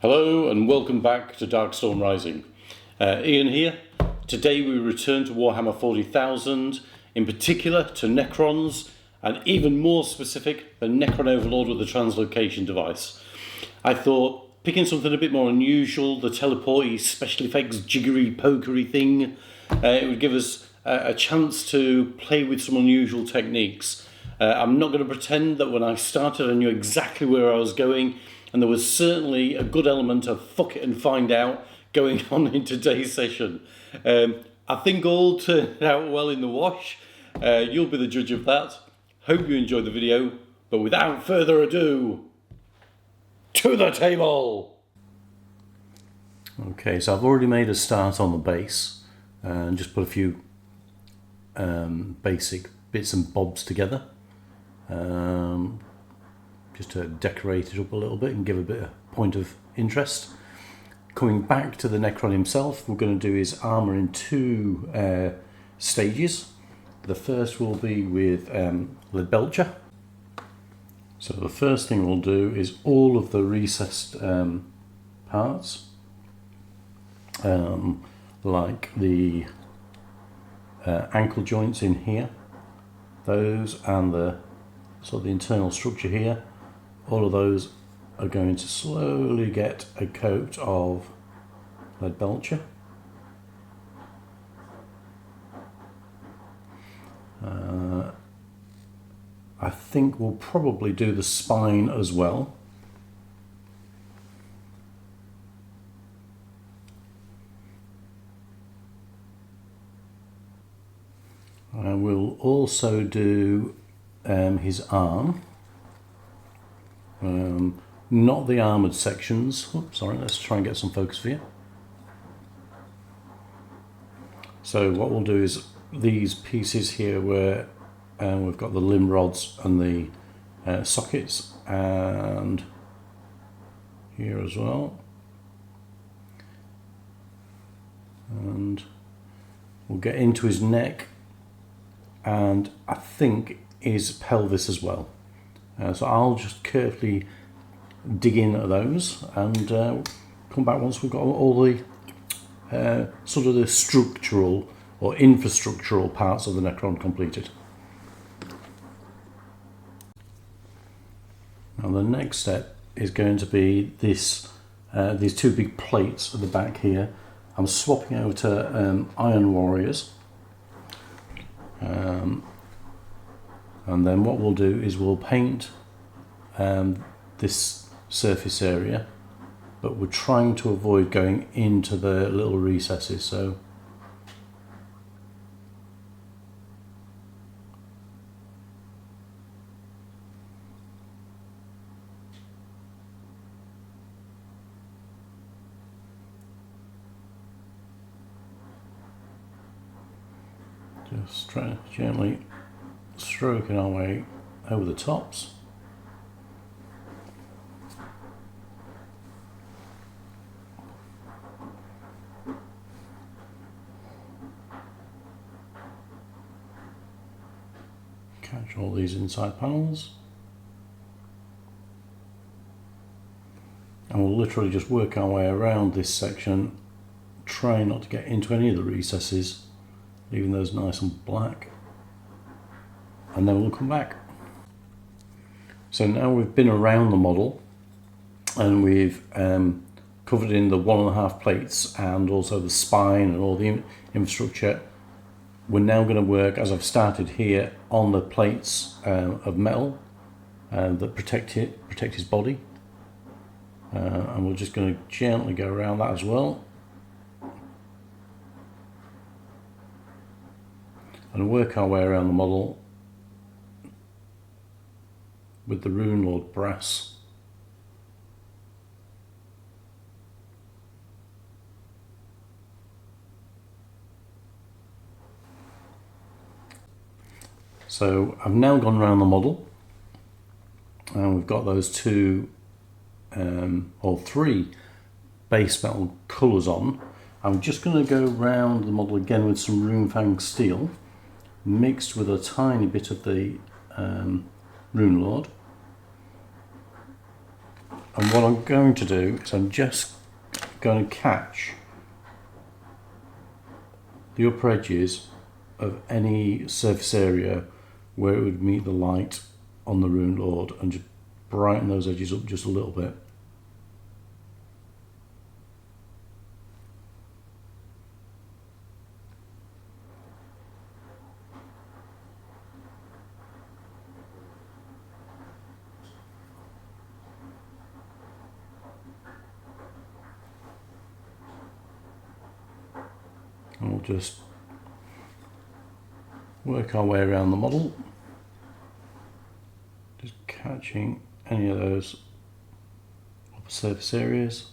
Hello and welcome back to Darkstorm Rising. Ian here. Today we return to Warhammer 40,000, in particular to Necrons, and even more specific, the Necron Overlord with the translocation device. I thought picking something a bit more unusual, the teleporty special effects jiggery pokery thing, it would give us a chance to play with some unusual techniques. I'm not going to pretend that when I started I knew exactly where I was going, and there was certainly a good element of fuck it and find out going on in today's session. I think all turned out well in the wash. You'll be the judge of that. Hope you enjoyed the video, but without further ado, to the table! Okay, so I've already made a start on the base and just put a few basic bits and bobs together. Just to decorate it up a little bit and give a bit of point of interest. Coming back to the Necron himself, we're going to do his armour in two stages. The first will be with lead belcher. So the first thing we'll do is all of the recessed parts, like the ankle joints in here, those, and the sort of the internal structure here. All of those are going to slowly get a coat of lead belcher. I think we'll probably do the spine as well. I will also do his arm. Not the armoured sections. Oops, sorry, let's try and get some focus for you. So what we'll do is these pieces here where we've got the limb rods and the sockets, and here as well. And we'll get into his neck and I think his pelvis as well. So I'll just carefully dig in at those and come back once we've got all the sort of the structural or infrastructural parts of the Necron completed. Now the next step is going to be this these two big plates at the back here. I'm swapping over to Iron Warriors. And then what we'll do is we'll paint this surface area, but we're trying to avoid going into the little recesses. So just try gently stroking our way over the tops. Catch all these inside panels. And we'll literally just work our way around this section, try not to get into any of the recesses, leaving those nice and black. And then we'll come back. So now we've been around the model and we've covered in the 1.5 plates and also the spine and all the infrastructure. We're now going to work, as I've started here, on the plates of metal that protect his body, and we're just going to gently go around that as well and work our way around the model with the Runelord brass. So I've now gone around the model and we've got those two or three base metal colours on. I'm just going to go around the model again with some Runefang steel mixed with a tiny bit of the Runelord. And what I'm going to do is I'm just going to catch the upper edges of any surface area where it would meet the light on the Rune Lord and just brighten those edges up just a little bit. And we'll just work our way around the model, just catching any of those upper surface areas.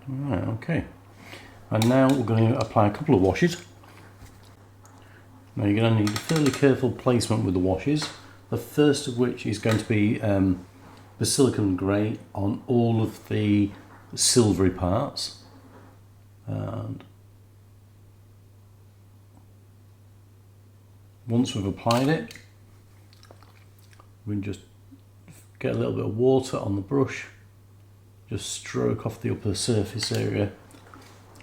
Right, okay. And now we're going to apply a couple of washes. Now you're going to need a fairly careful placement with the washes. The first of which is going to be the silicon grey on all of the silvery parts. And once we've applied it, we can just get a little bit of water on the brush, just stroke off the upper surface area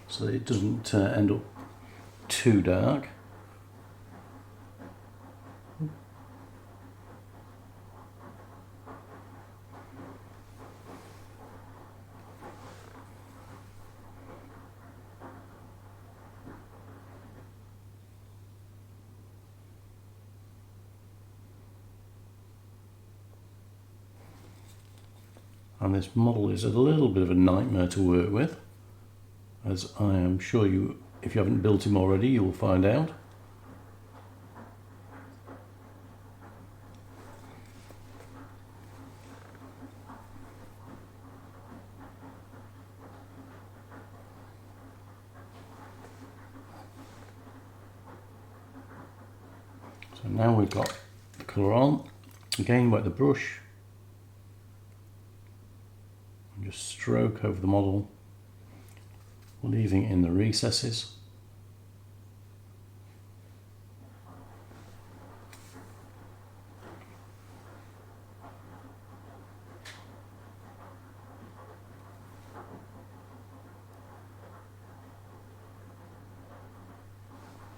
so that it doesn't end up too dark. And this model is a little bit of a nightmare to work with, as I am sure you, if you haven't built him already, you will find out. So now we've got the colour on, again wet the brush, and just stroke over the model, leaving in the recesses.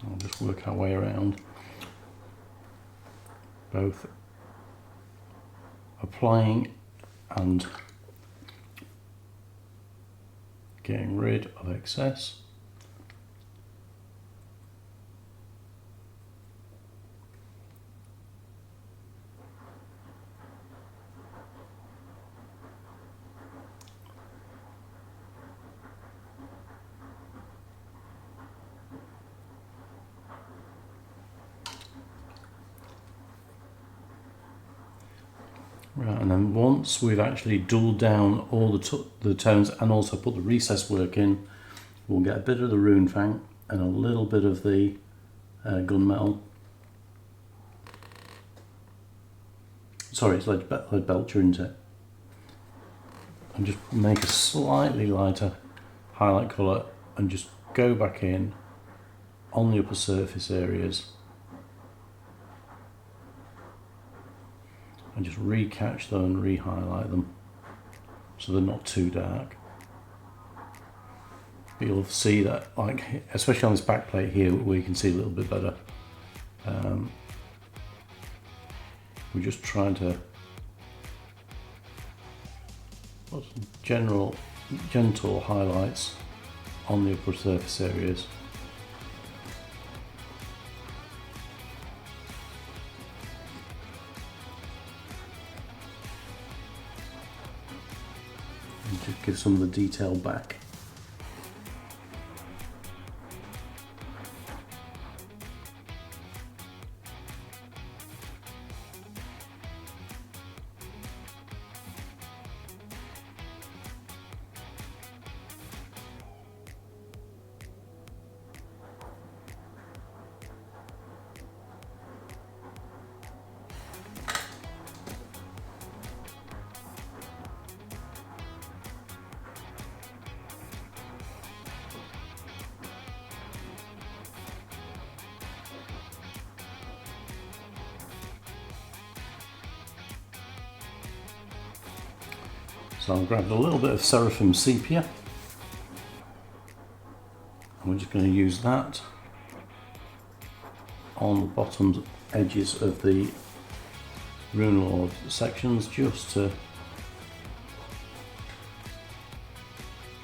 I'll just work our way around, both applying and getting rid of excess. Right, and then once we've actually dulled down all the tones and also put the recess work in, we'll get a bit of the Rune Fang and a little bit of the gunmetal. Sorry, it's lead belcher, isn't it? And just make a slightly lighter highlight colour and just go back in on the upper surface areas and just recatch them and re-highlight them so they're not too dark. But you'll see that, like, especially on this back plate here, where you can see a little bit better. We're just trying to put some gentle highlights on the upper surface areas. And just give some of the detail back. So I've grabbed a little bit of Seraphim Sepia, and we're just going to use that on the bottom edges of the Overlord sections, just to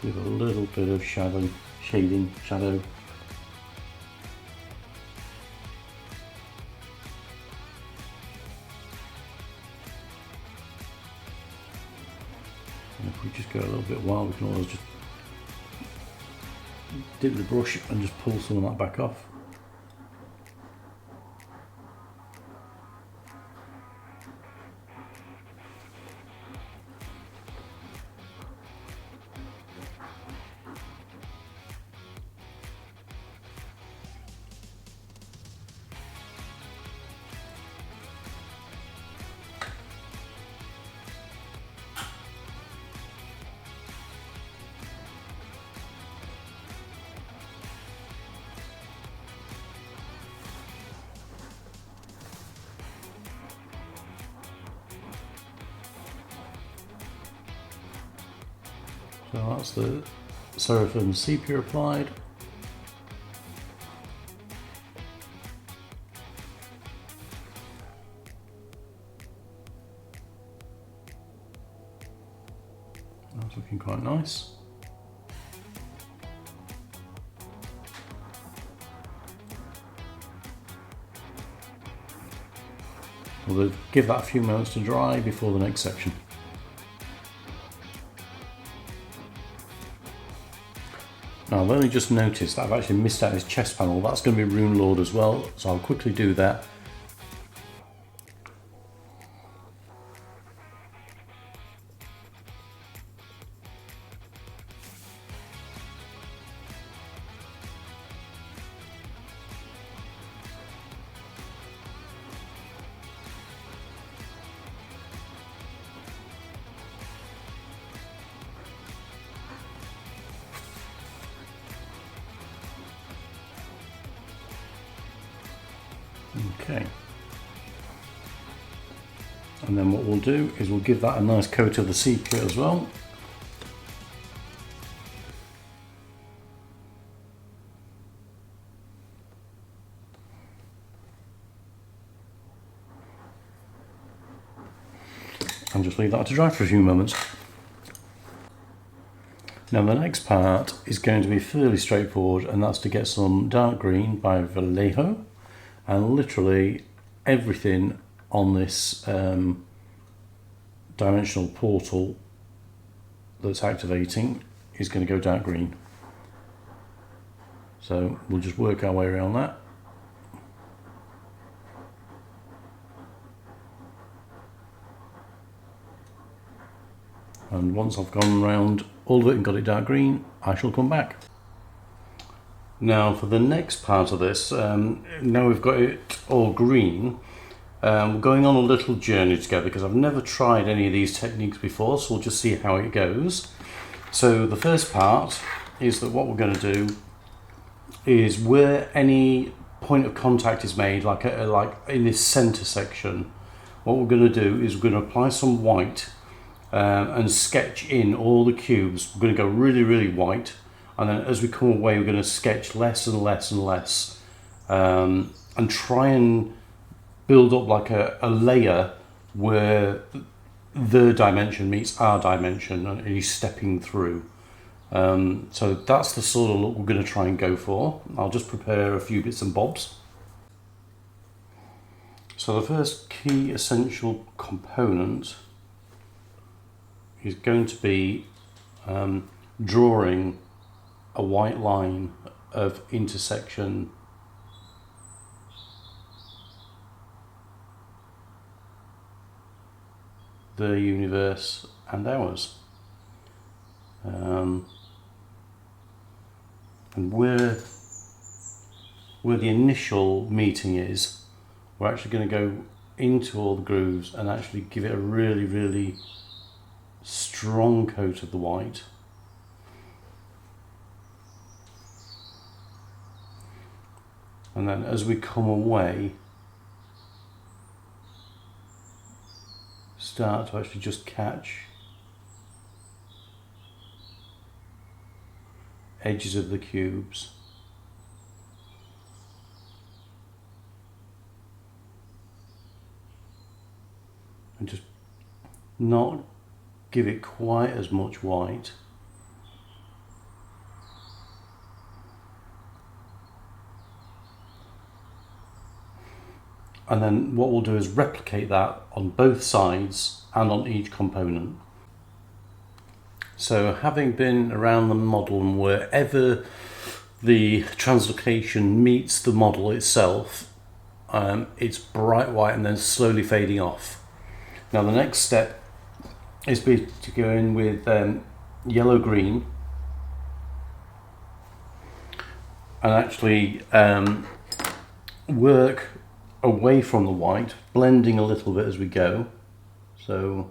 give a little bit of shading. And if we just go a little bit wild, we can always just dip the brush and just pull some of that back off. So that's the Seraphim Sepia applied. That's looking quite nice. We'll give that a few moments to dry before the next section. Now I've only just noticed that I've actually missed out his chest panel. That's going to be Overlord as well, so I'll quickly do that. Okay, and then what we'll do is we'll give that a nice coat of the sepia as well. And just leave that to dry for a few moments. Now the next part is going to be fairly straightforward, and that's to get some dark green by Vallejo. And literally everything on this dimensional portal that's activating is going to go dark green. So we'll just work our way around that. And once I've gone around all of it and got it dark green, I shall come back. Now for the next part of this, now we've got it all green, we're going on a little journey together because I've never tried any of these techniques before, so we'll just see how it goes. So the first part is that what we're going to do is where any point of contact is made, like in this center section, what we're going to do is we're going to apply some white and sketch in all the cubes. We're going to go really, really white. And then as we come away, we're going to sketch less and less and less, and try and build up like a layer where the dimension meets our dimension and he's stepping through. So that's the sort of look we're going to try and go for. I'll just prepare a few bits and bobs. So the first key essential component is going to be drawing a white line of intersection the universe and ours, and where the initial meeting is, we're actually going to go into all the grooves and actually give it a really, really strong coat of the white. And then as we come away, start to actually just catch edges of the cubes. And just not give it quite as much white. And then what we'll do is replicate that on both sides and on each component. So having been around the model and wherever the translocation meets the model itself, it's bright white and then slowly fading off. Now the next step is to go in with yellow-green and actually work away from the white, blending a little bit as we go. So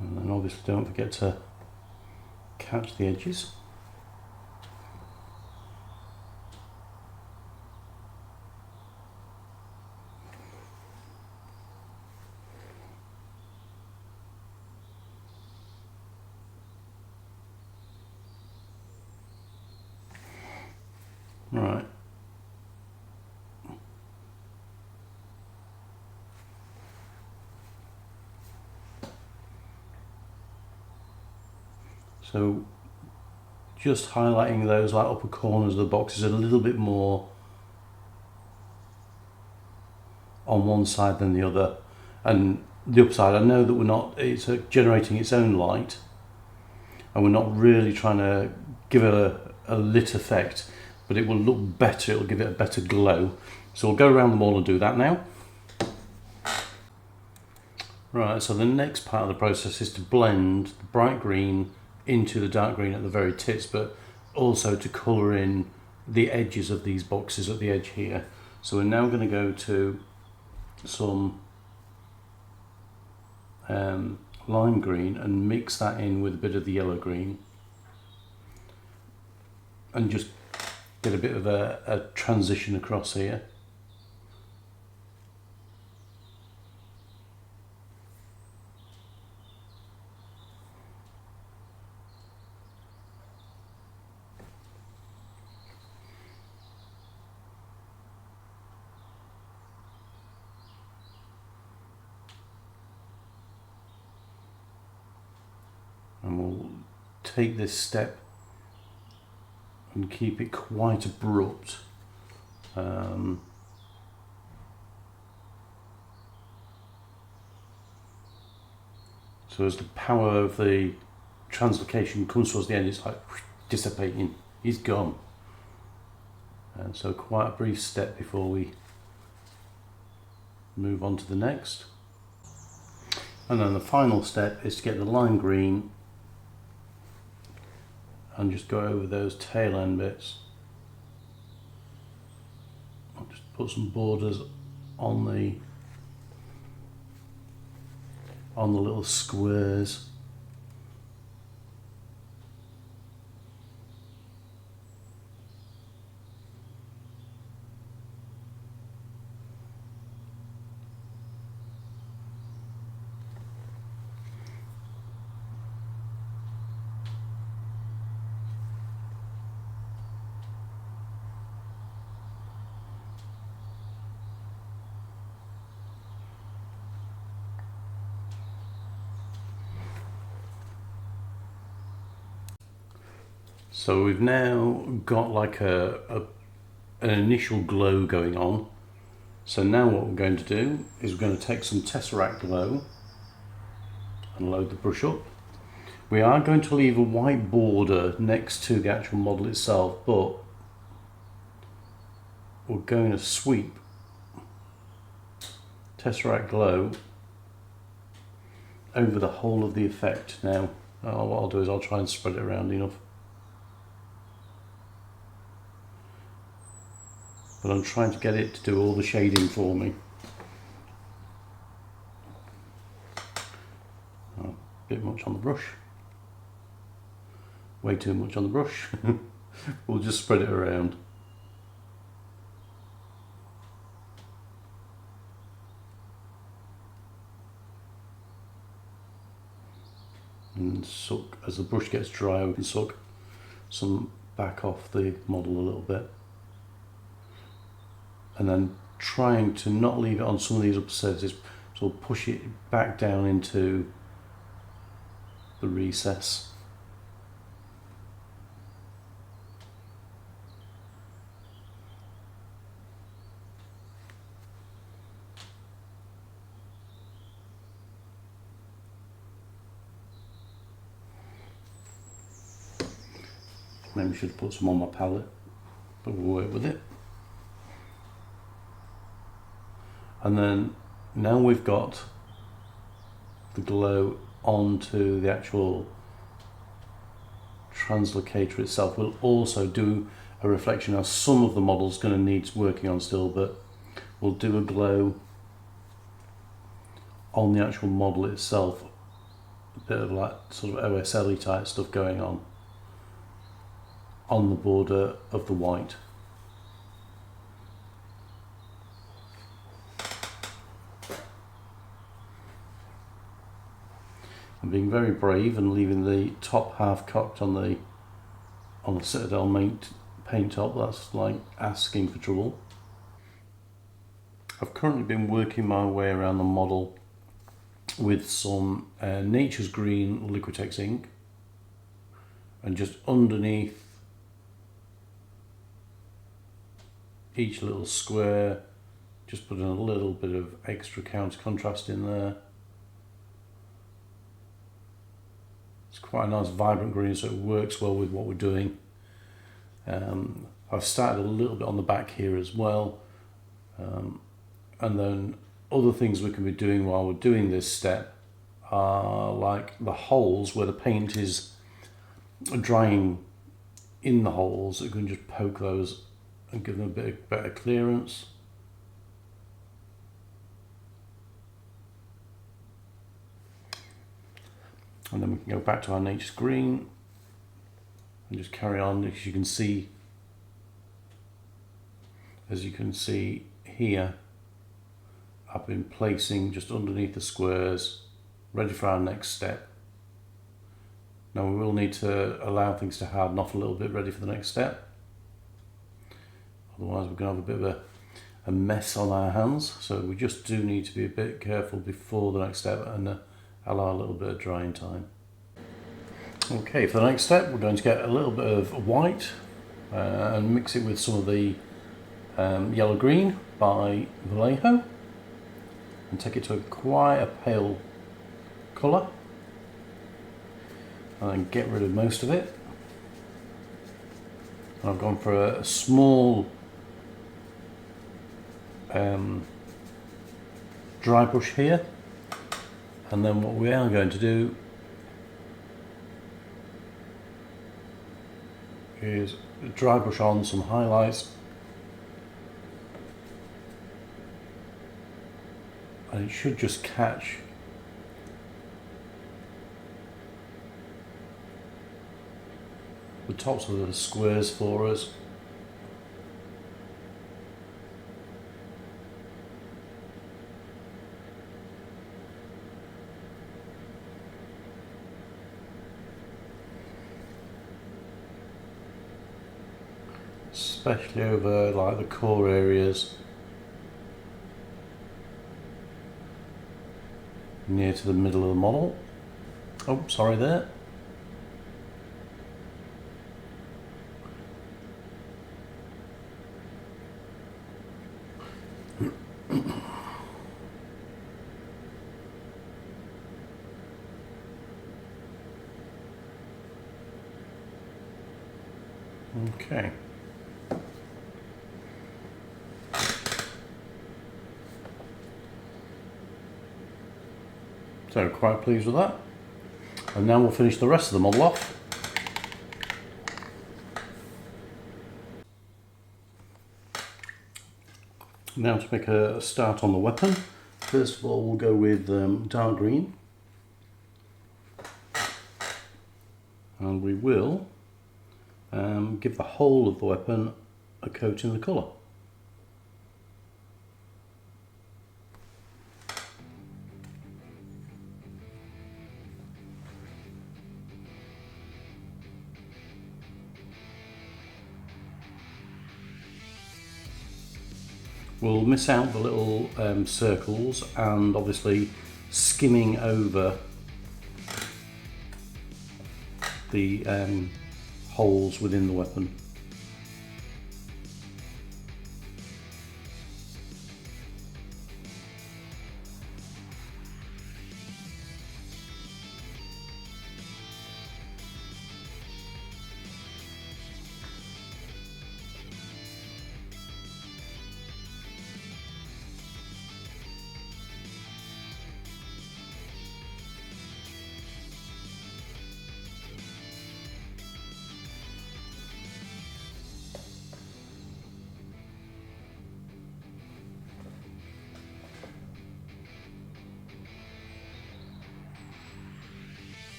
and then obviously don't forget to catch the edges. Right. So just highlighting those like upper corners of the boxes a little bit more on one side than the other, and the upside, I know that it's generating its own light and we're not really trying to give it a lit effect, but it will look better, it'll give it a better glow. So we'll go around them all and do that now. Right, so the next part of the process is to blend the bright green into the dark green at the very tips, but also to colour in the edges of these boxes at the edge here. So we're now going to go to some lime green and mix that in with a bit of the yellow green and just get a bit of a transition across here. And we'll take this step and keep it quite abrupt. So as the power of the translocation comes towards the end, it's like dissipating, he's gone. And so quite a brief step before we move on to the next. And then the final step is to get the lime green and just go over those tail end bits. I'll just put some borders on the little squares. So we've now got like an initial glow going on. So now what we're going to do is we're going to take some Tesseract Glow and load the brush up. We are going to leave a white border next to the actual model itself, but we're going to sweep Tesseract Glow over the whole of the effect. Now what I'll do is I'll try and spread it around enough. but I'm trying to get it to do all the shading for me. Oh, a bit much on the brush. Way too much on the brush. We'll just spread it around. And suck, as the brush gets dry, we can suck some back off the model a little bit. And then trying to not leave it on some of these upper surfaces, so we'll push it back down into the recess. Maybe I should put some on my palette, but we'll work with it. And then now we've got the glow onto the actual translocator itself. We'll also do a reflection. Now some of the model's going to need working on still, but we'll do a glow on the actual model itself. A bit of like sort of OSLE type stuff going on the border of the white. I'm being very brave and leaving the top half cocked on the Citadel paint top. That's like asking for trouble. I've currently been working my way around the model with some Nature's Green Liquitex ink, and just underneath each little square just putting a little bit of extra counter contrast in there. It's quite a nice vibrant green, so it works well with what we're doing. I've started a little bit on the back here as well, and then other things we can be doing while we're doing this step are like the holes where the paint is drying in the holes. You can just poke those and give them a bit better clearance. And then we can go back to our Nature's Green and just carry on. As you can see here, I've been placing just underneath the squares, ready for our next step. Now we will need to allow things to harden off a little bit, ready for the next step. Otherwise we're going to have a bit of a mess on our hands, so we just do need to be a bit careful before the next step and allow a little bit of drying time. Okay, for the next step we're going to get a little bit of white and mix it with some of the yellow green by Vallejo and take it to quite a pale colour, and then get rid of most of it. And I've gone for a small dry brush here, and then what we are going to do is dry brush on some highlights, and it should just catch the tops of the squares for us. Especially over like the core areas near to the middle of the model. Oh, sorry there. Okay. So quite pleased with that. And now we'll finish the rest of the model off. Now to make a start on the weapon, first of all we'll go with dark green, and we will give the whole of the weapon a coat in the colour. We'll miss out the little circles and obviously skimming over the holes within the weapon.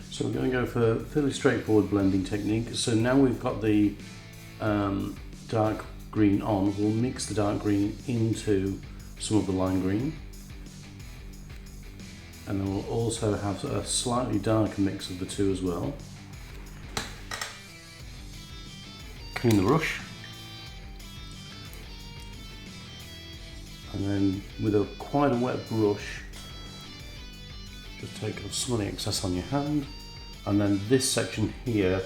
So we're going to go for a fairly straightforward blending technique. So now we've got the dark green on, we'll mix the dark green into some of the lime green. And then we'll also have a slightly darker mix of the two as well. Clean the brush. And then with quite a wet brush, just take off some of the excess on your hand. And then this section here,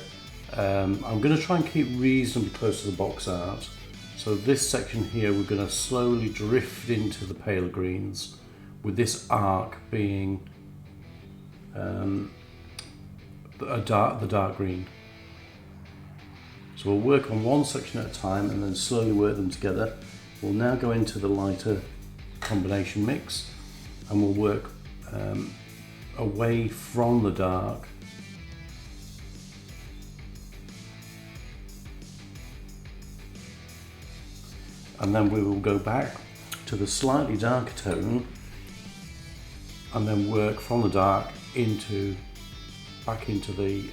I'm going to try and keep reasonably close to the box art. So this section here, we're going to slowly drift into the paler greens, with this arc being the dark green. So we'll work on one section at a time and then slowly work them together. We'll now go into the lighter combination mix, and we'll work away from the dark. And then we will go back to the slightly darker tone and then work from the dark back into the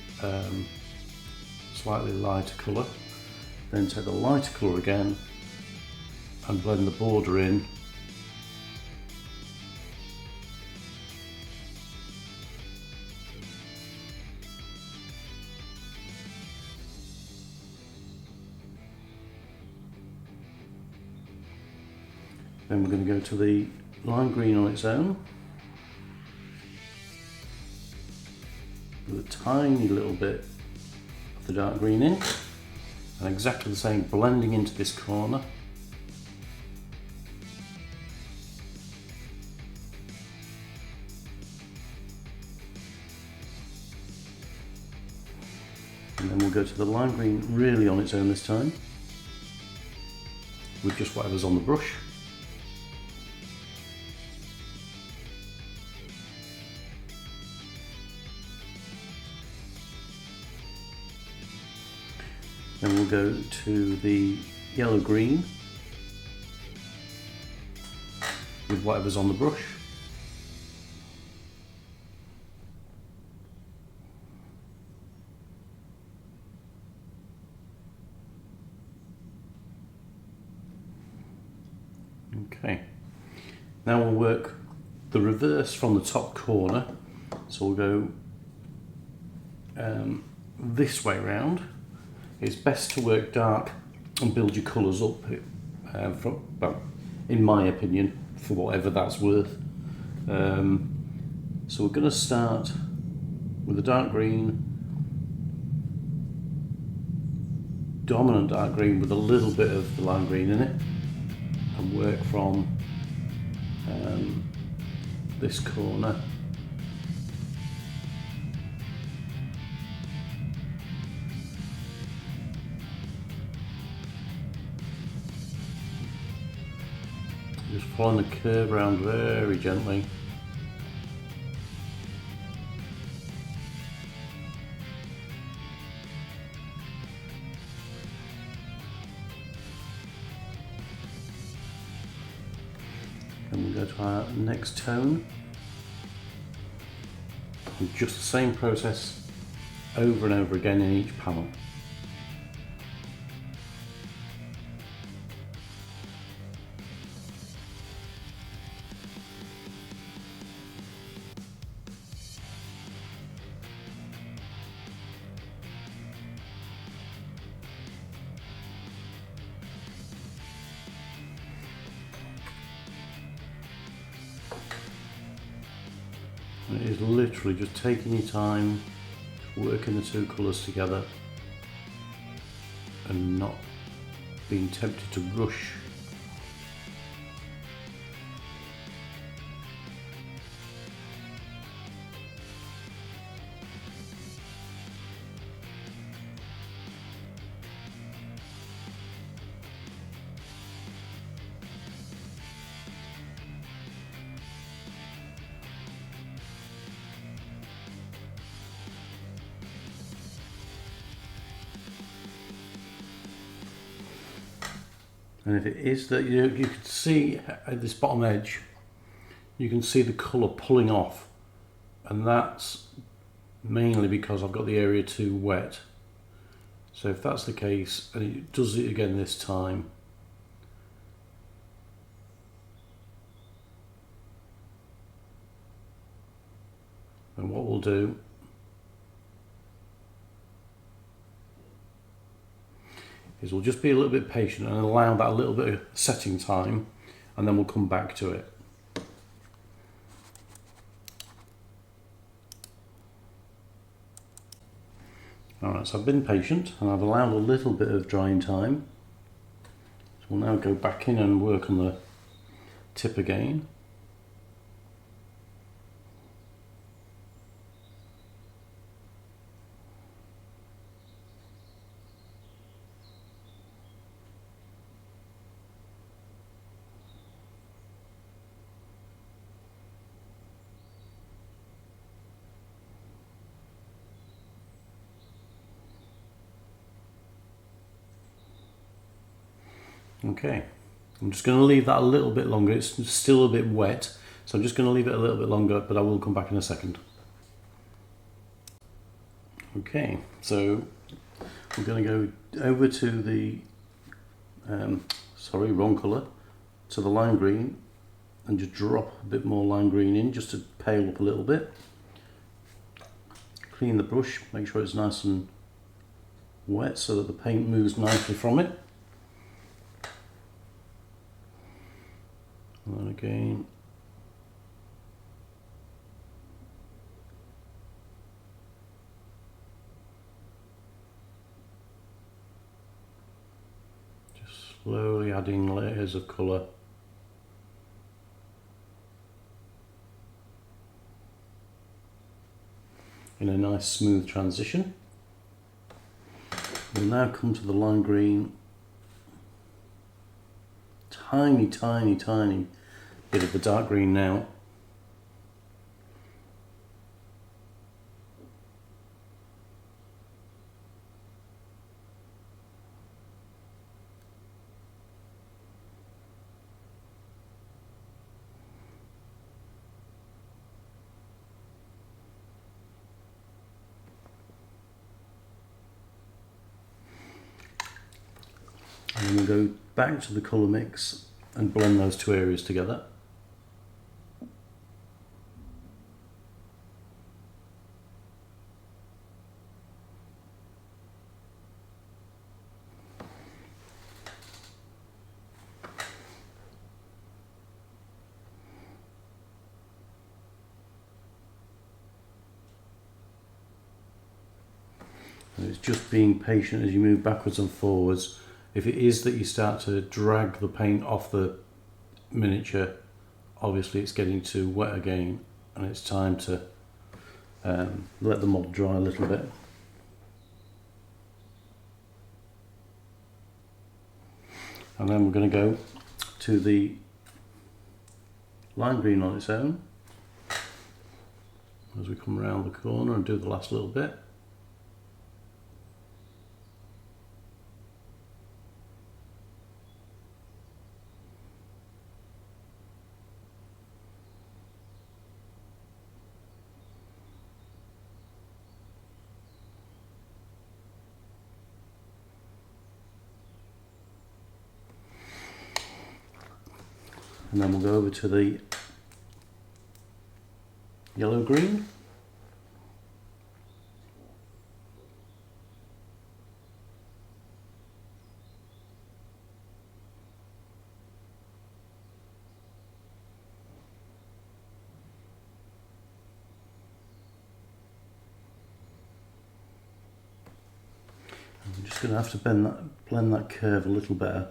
slightly lighter colour. Then take the lighter colour again and blend the border in. Then we're going to go to the lime green on its own, with a tiny little bit of the dark green in, and exactly the same blending into this corner. And then we'll go to the lime green really on its own this time, with just whatever's on the brush. Then we'll go to the yellow green with whatever's on the brush. Okay, now we'll work the reverse from the top corner. So we'll go this way round. It's best to work dark and build your colours up, well, in my opinion, for whatever that's worth. So we're going to start with a dark green, dominant dark green with a little bit of the lime green in it, and work from this corner just following the curve around very gently. And we'll go to our next tone. And just the same process over and over again in each panel. And it is literally just taking your time, working the two colours together and not being tempted to rush. And if it is that you can see at this bottom edge, you can see the colour pulling off, and that's mainly because I've got the area too wet. So if that's the case, and it does it again this time, then what we'll do is we'll just be a little bit patient and allow that a little bit of setting time, and then we'll come back to it. Alright, so I've been patient and I've allowed a little bit of drying time. So we'll now go back in and work on the tip again. Okay, I'm just going to leave that a little bit longer. It's still a bit wet, so I'm just going to leave it a little bit longer, but I will come back in a second. Okay, so we're going to go over to the, wrong colour, to the lime green, and just drop a bit more lime green in just to pale up a little bit. Clean the brush, make sure it's nice and wet so that the paint moves nicely from it. And then again, just slowly adding layers of colour. In a nice smooth transition. We'll now come to the lime green. Tiny, tiny, tiny bit of the dark green now. And then we'll go back to the colour mix and blend those two areas together. And it's just being patient as you move backwards and forwards. If it is that you start to drag the paint off the miniature, obviously it's getting too wet again and it's time to let the mod dry a little bit. And then we're going to go to the lime green on its own as we come around the corner and do the last little bit. And then we'll go over to the yellow-green. I'm just going to have to blend that curve a little better.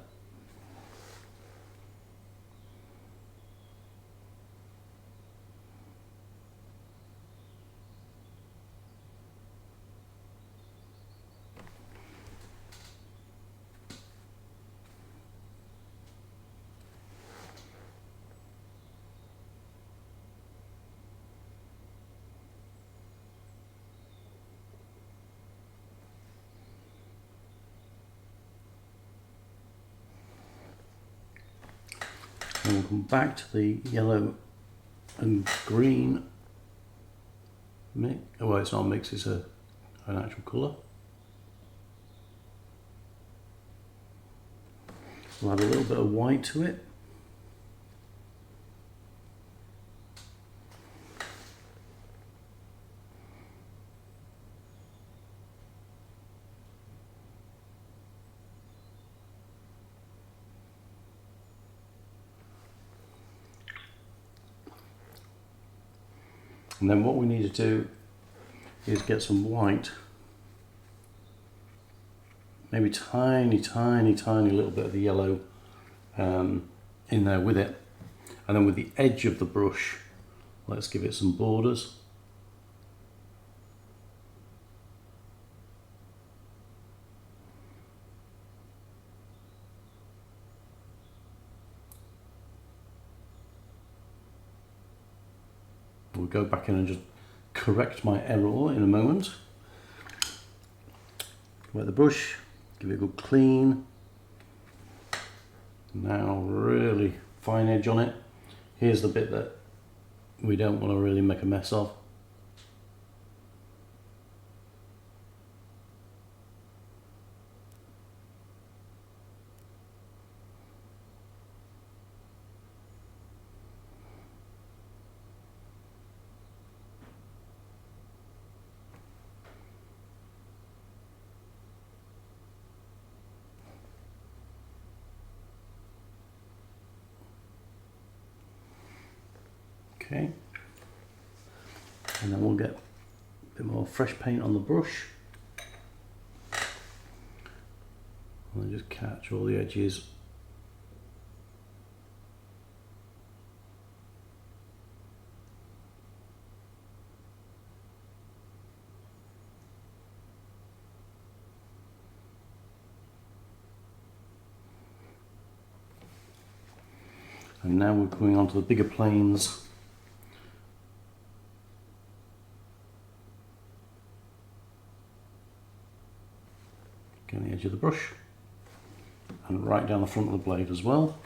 And we'll come back to the yellow and green mix. Oh, well, it's not a mix, it's an actual colour. We'll add a little bit of white to it. And then what we need to do is get some white, maybe tiny little bit of the yellow in there with it. And then with the edge of the brush, let's give it some borders. We'll go back in and just correct my error in a moment. Wet the brush, give it a good clean. Now really fine edge on it. Here's the bit that we don't want to really make a mess of. Okay, and then we'll get a bit more fresh paint on the brush and then just catch all the edges. And now we're going on to the bigger planes. Get the edge of the brush and right down the front of the blade as well.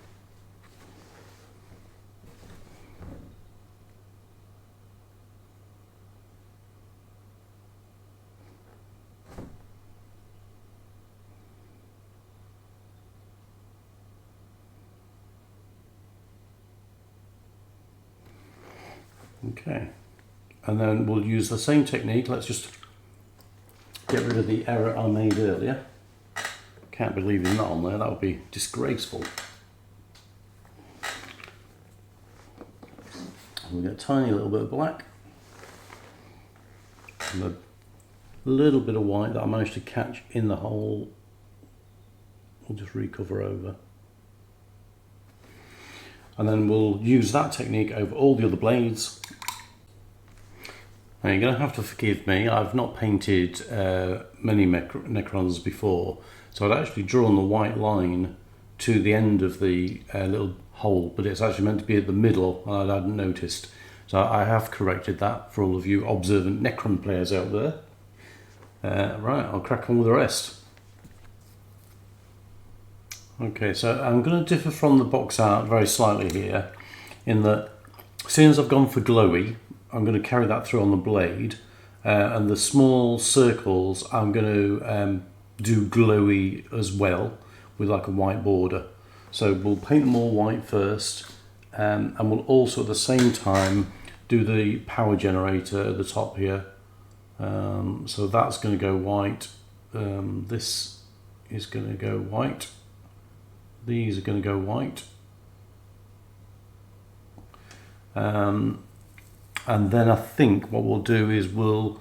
Okay, and then we'll use the same technique. Let's just get rid of the error I made earlier. Can't be leaving that on there, that would be disgraceful. We'll get a tiny little bit of black and a little bit of white that I managed to catch in the hole. We'll just recover over. And then we'll use that technique over all the other blades. Now you're going to have to forgive me, I've not painted many Necrons before, so I'd actually drawn the white line to the end of the little hole, but it's actually meant to be at the middle, and I hadn't noticed. So I have corrected that for all of you observant Necron players out there. Right, I'll crack on with the rest. Okay, so I'm going to differ from the box art very slightly here, in that seeing as I've gone for glowy, I'm going to carry that through on the blade, and the small circles I'm going to do glowy as well with like a white border. So we'll paint them all white first, and we'll also at the same time do the power generator at the top here. So that's going to go white. This is going to go white. These are going to go white. And then I think what we'll do is we'll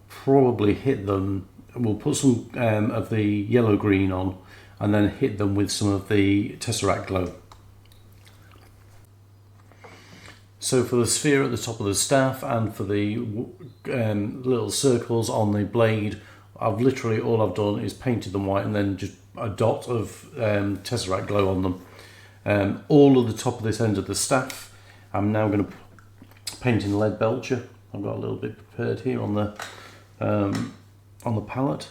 probably hit them. We'll put some of the yellow green on, and then hit them with some of the Tesseract glow. So for the sphere at the top of the staff and for the little circles on the blade, I've literally, all I've done is painted them white and then just a dot of Tesseract glow on them. All of the top of this end of the staff, I'm now going to paint in lead belcher. I've got a little bit prepared here on the palette.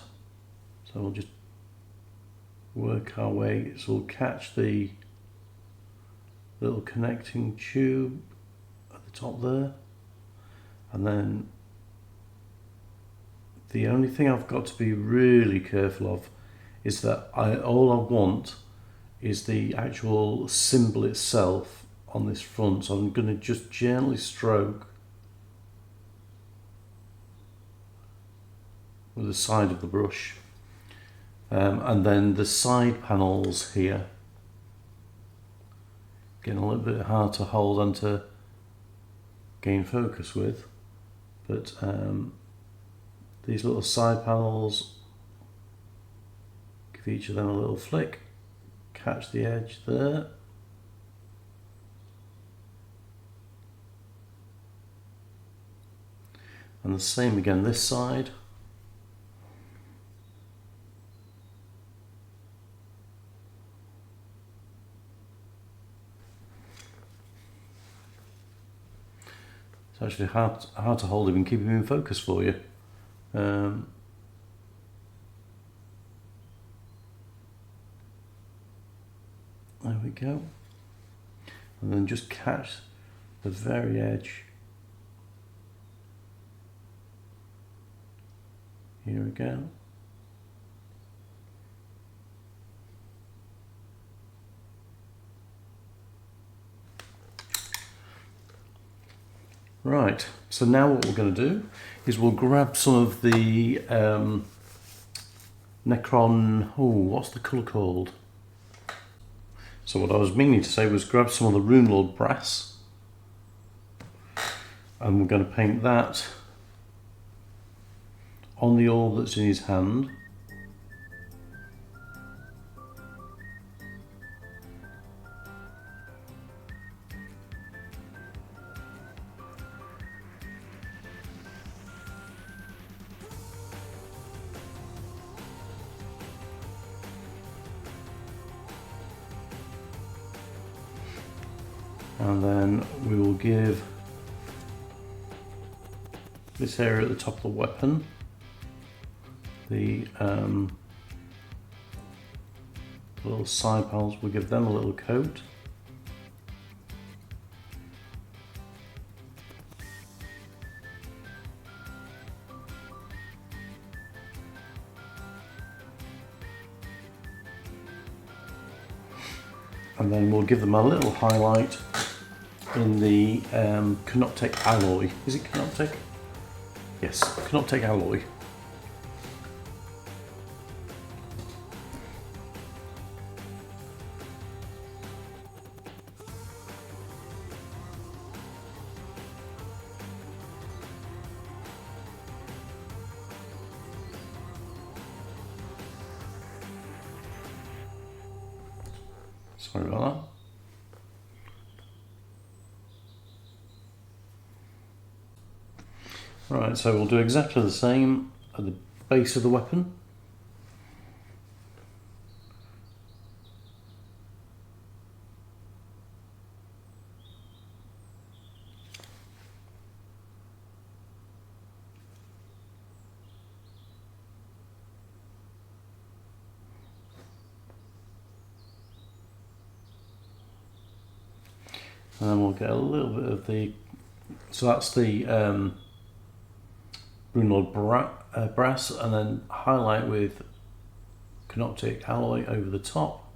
So we'll just work our way, so we'll catch the little connecting tube at the top there, and then the only thing I've got to be really careful of is that all I want is the actual symbol itself on this front, so I'm going to just gently stroke with the side of the brush. And then the side panels here, getting a little bit hard to hold and to gain focus with, but these little side panels, give each of them a little flick, catch the edge there, and the same again this side. It's actually hard to hold him and keep him in focus for you. There we go. And then just catch the very edge. Here we go. Right, so now what we're going to do is we'll grab some of the Necron, what's the colour called? So what I was meaning to say was grab some of the Overlord brass, and we're going to paint that on the orb that's in his hand. And then we will give this area at the top of the weapon the little side panels, we'll give them a little coat. And then we'll give them a little highlight in the Canoptek alloy. Is it Canoptek? Yes, Canoptek alloy. Sorry about that. Right, so we'll do exactly the same at the base of the weapon. And then we'll get a little bit of the, so that's the Overlord brass, and then highlight with Canoptek alloy over the top.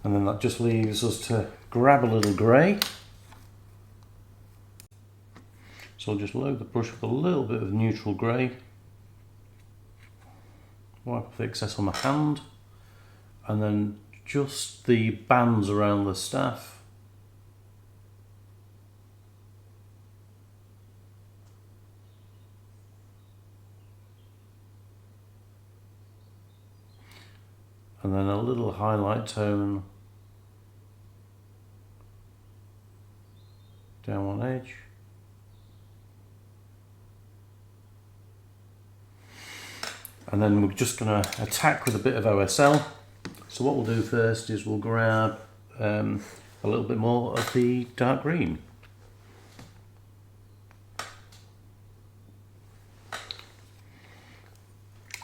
And then that just leaves us to grab a little grey. So I'll just load the brush with a little bit of neutral grey. Wipe off the excess on my hand. And then just the bands around the staff. And then a little highlight tone down one edge. And then we're just going to attack with a bit of OSL. So what we'll do first is we'll grab a little bit more of the dark green.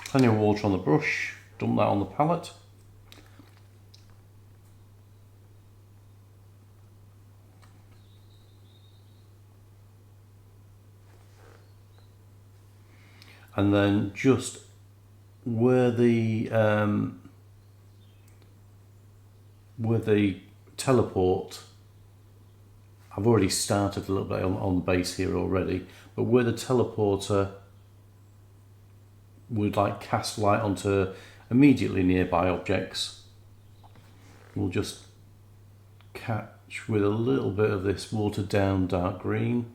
Plenty of water on the brush, dump that on the palette. And then just where the teleport, I've already started a little bit on the base here already, but where the teleporter would like cast light onto immediately nearby objects, we'll just catch with a little bit of this watered down dark green.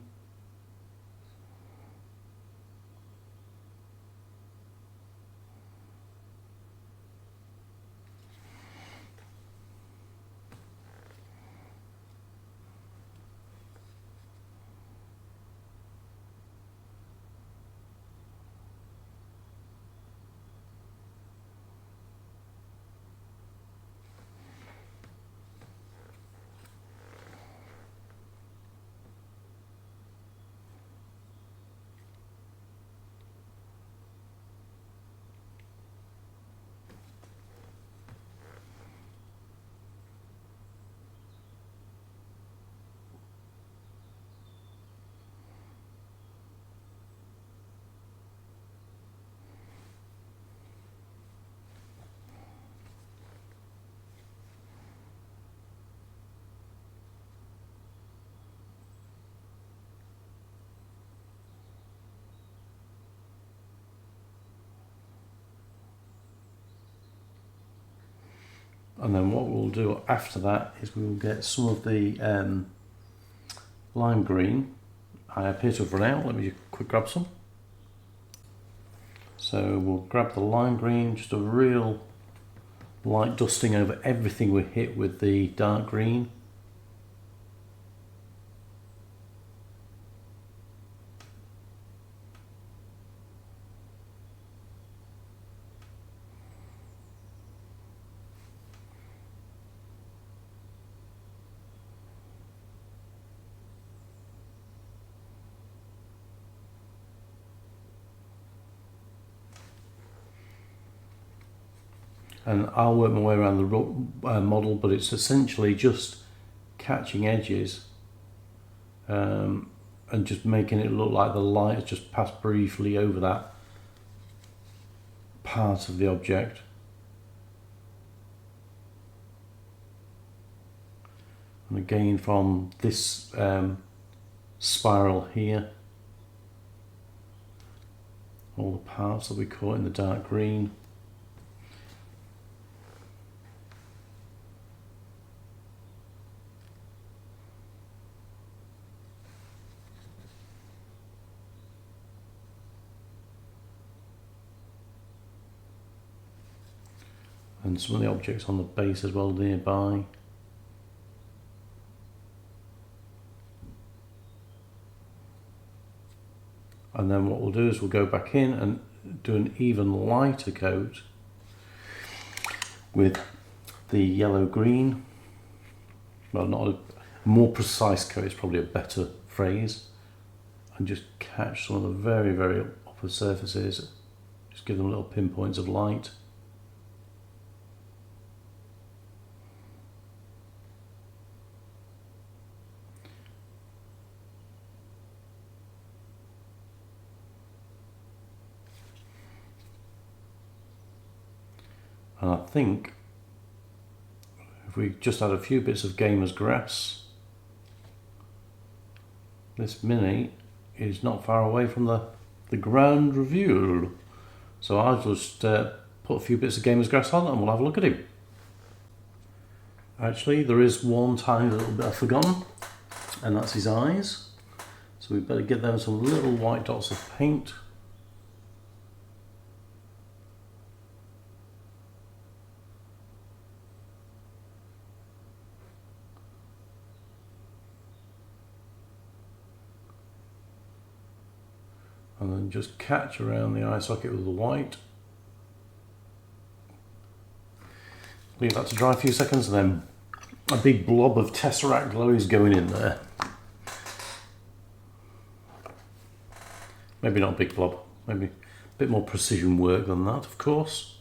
And then what we'll do after that is we will get some of the lime green. I appear to have run out, let me quick grab some. So we'll grab the lime green, just a real light dusting over everything we hit with the dark green. And I'll work my way around the model, but it's essentially just catching edges and just making it look like the light has just passed briefly over that part of the object. And again from this spiral here, all the parts that we caught in the dark green. And some of the objects on the base as well nearby. And then what we'll do is we'll go back in and do an even lighter coat with the yellow-green. Well, not a more precise coat is probably a better phrase. And just catch some of the very, very upper surfaces. Just give them little pinpoints of light. And I think if if we just add a few bits of gamer's grass, this mini is not far away from the ground reveal. So I'll just put a few bits of gamer's grass on and we'll have a look at him. Actually, there is one tiny little bit I've forgotten, and that's his eyes. So we better get them some little white dots of paint. And then just catch around the eye socket with the white. Leave that to dry a few seconds, and then a big blob of Tesseract glow is going in there. Maybe not a big blob, maybe a bit more precision work than that, of course.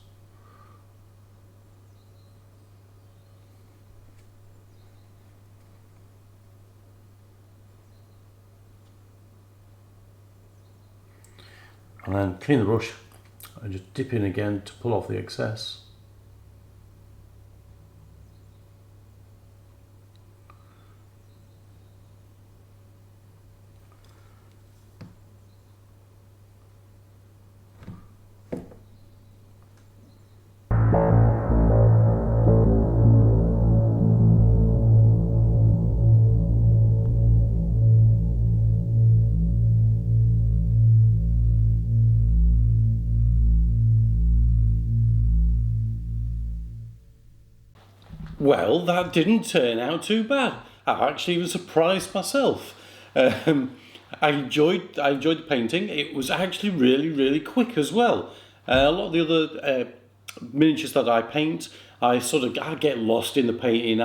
And then clean the brush and just dip in again to pull off the excess. Well, that didn't turn out too bad. I actually was surprised myself. I enjoyed the painting. It was actually really quick as well. A lot of the other miniatures that I paint, I get lost in the painting.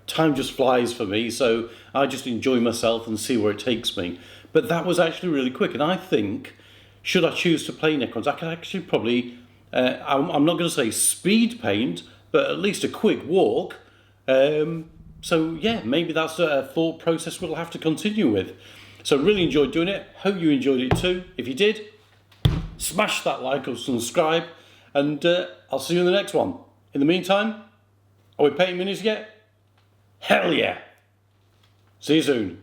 Time just flies for me, so I just enjoy myself and see where it takes me. But that was actually really quick, and I think, should I choose to play Necrons, I could actually probably, I'm not going to say speed paint, but at least a quick walk. So yeah, maybe that's a thought process we'll have to continue with. So really enjoyed doing it. Hope you enjoyed it too. If you did, smash that like or subscribe, and I'll see you in the next one. In the meantime, are we painting minis yet? Hell yeah! See you soon.